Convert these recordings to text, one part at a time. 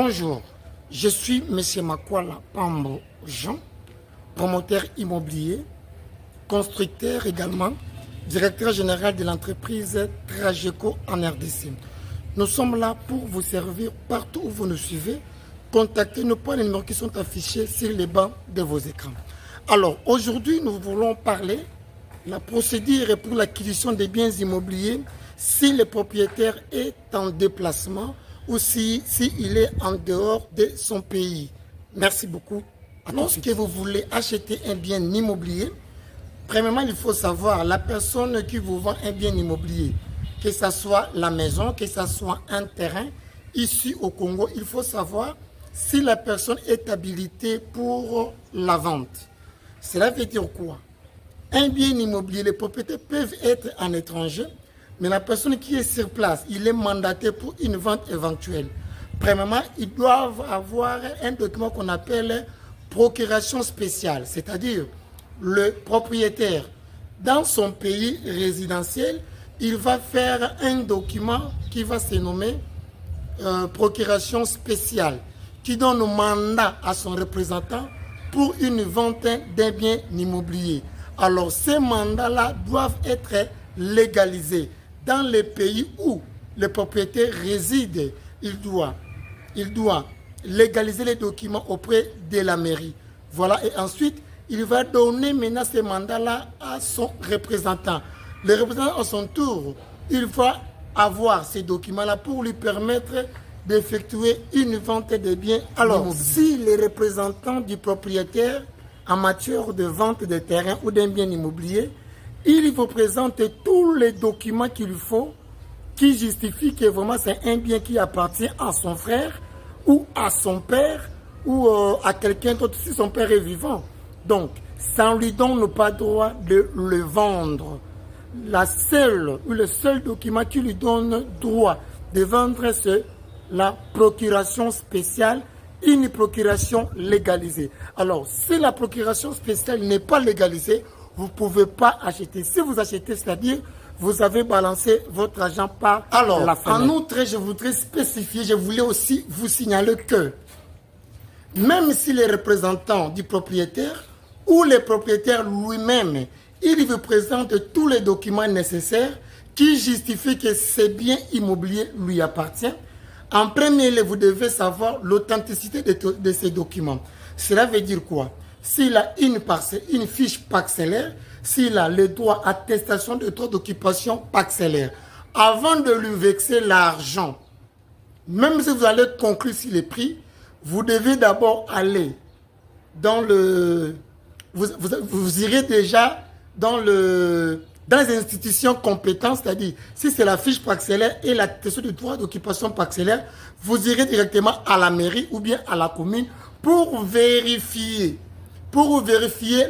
Bonjour, je suis M. Makwala Pambo Jean, promoteur immobilier, constructeur également, directeur général de l'entreprise Trageco en RDC. Nous sommes là pour vous servir partout où vous nous suivez. Contactez-nous par les numéros qui sont affichés sur les bancs de vos écrans. Alors, aujourd'hui, nous voulons parler de la procédure pour l'acquisition des biens immobiliers si le propriétaire est en déplacement ou si il est en dehors de son pays. Merci beaucoup. Lorsque vous voulez acheter un bien immobilier, premièrement, il faut savoir la personne qui vous vend un bien immobilier, que ce soit la maison, que ce soit un terrain, ici au Congo, il faut savoir si la personne est habilitée pour la vente. Cela veut dire quoi? Un bien immobilier, les propriétaires peuvent être en étranger, mais la personne qui est sur place, il est mandaté pour une vente éventuelle. Premièrement, ils doivent avoir un document qu'on appelle procuration spéciale, c'est-à-dire le propriétaire, dans son pays résidentiel, il va faire un document qui va se nommer procuration spéciale, qui donne mandat à son représentant pour une vente d'un bien immobilier. Alors, ces mandats-là doivent être légalisés. Dans les pays où le propriétaire réside, il doit légaliser les documents auprès de la mairie. Voilà, et ensuite, il va donner maintenant ces mandats-là à son représentant. Le représentant, à son tour, il va avoir ces documents-là pour lui permettre d'effectuer une vente de biens. Alors, si les représentants du propriétaire en matière de vente de terrain ou d'un bien immobilier, il vous présente tous les documents qu'il faut qui justifient que vraiment c'est un bien qui appartient à son frère ou à son père ou à quelqu'un d'autre si son père est vivant. Donc, ça ne lui donne pas droit de le vendre. Le seul document qui lui donne droit de vendre, c'est la procuration spéciale, une procuration légalisée. Alors, si la procuration spéciale n'est pas légalisée, vous ne pouvez pas acheter. Si vous achetez, c'est-à-dire, vous avez balancé votre argent par la fenêtre. En outre, je voudrais spécifier, je voulais aussi vous signaler que même si les représentants du propriétaire ou le propriétaire lui-même, il vous présente tous les documents nécessaires qui justifient que ce bien immobilier lui appartient, en premier lieu, vous devez savoir l'authenticité de ces documents. Cela veut dire quoi? S'il a une fiche parcellaire, s'il a le droit attestation de droit d'occupation parcellaire, avant de lui vexer l'argent, même si vous allez conclure sur les prix, vous devez d'abord aller dans le... Vous irez déjà dans les institutions compétentes, c'est-à-dire si c'est la fiche parcellaire et l'attestation de droit d'occupation parcellaire, vous irez directement à la mairie ou bien à la commune pour vérifier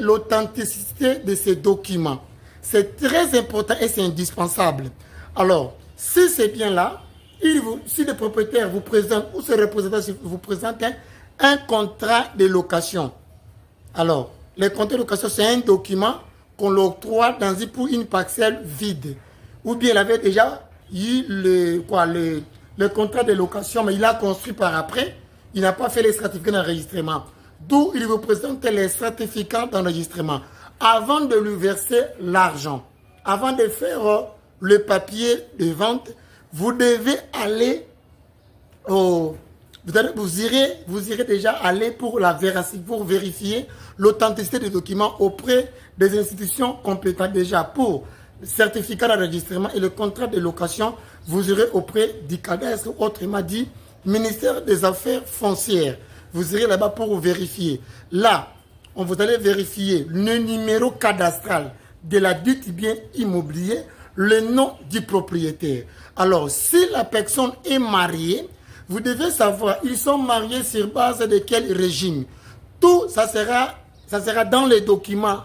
l'authenticité de ces documents. C'est très important et c'est indispensable. Alors, si c'est bien là, si le propriétaire vous présente ou ce représentant vous présente un contrat de location. Alors, le contrat de location, c'est un document qu'on l'octroie pour une parcelle vide. Ou bien il avait déjà eu le contrat de location, mais il a construit par après. Il n'a pas fait les certificats d'enregistrement. D'où il vous présente les certificats d'enregistrement. Avant de lui verser l'argent, avant de faire le papier de vente, vous devez aller vous irez déjà aller pour vérifier l'authenticité des documents auprès des institutions compétentes déjà pour le certificat d'enregistrement et le contrat de location. Vous irez auprès du cadastre, autrement dit, ministère des Affaires foncières. Vous irez là-bas pour vérifier. Là, vous allez vérifier le numéro cadastral de la dite bien immobilier, le nom du propriétaire. Alors, si la personne est mariée, vous devez savoir, ils sont mariés sur base de quel régime. Tout, ça sera dans les documents,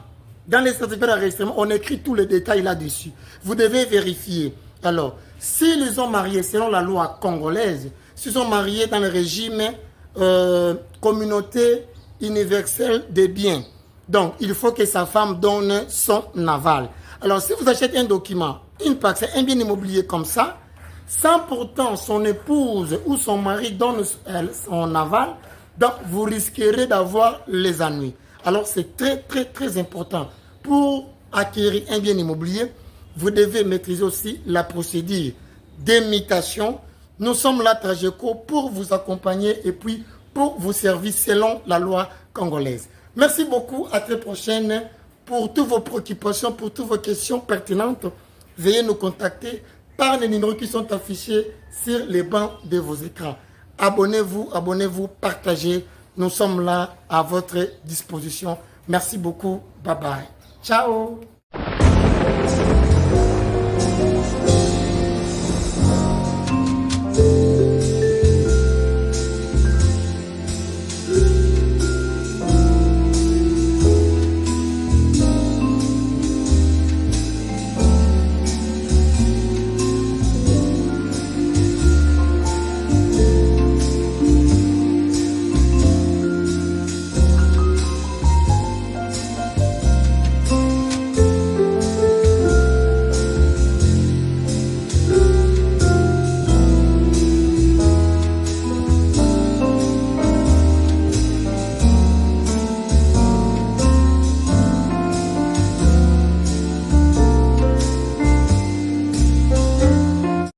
dans les certificats d'enregistrement, on écrit tous les détails là-dessus. Vous devez vérifier. Alors, s'ils sont mariés selon la loi congolaise, s'ils sont mariés dans le régime communauté universelle des biens, donc il faut que sa femme donne son aval. Alors, si vous achetez un document, une parcelle, un bien immobilier comme ça, sans pourtant son épouse ou son mari donne son aval, donc vous risquerez d'avoir les ennuis. Alors c'est très important. Pour acquérir un bien immobilier, vous devez maîtriser aussi la procédure d'imitation. Nous sommes là, Trageco, pour vous accompagner et puis pour vous servir selon la loi congolaise. Merci beaucoup, à très prochaine. Pour toutes vos préoccupations, pour toutes vos questions pertinentes, veuillez nous contacter par les numéros qui sont affichés sur les bancs de vos écrans. Abonnez-vous, partagez. Nous sommes là à votre disposition. Merci beaucoup. Bye bye. Ciao.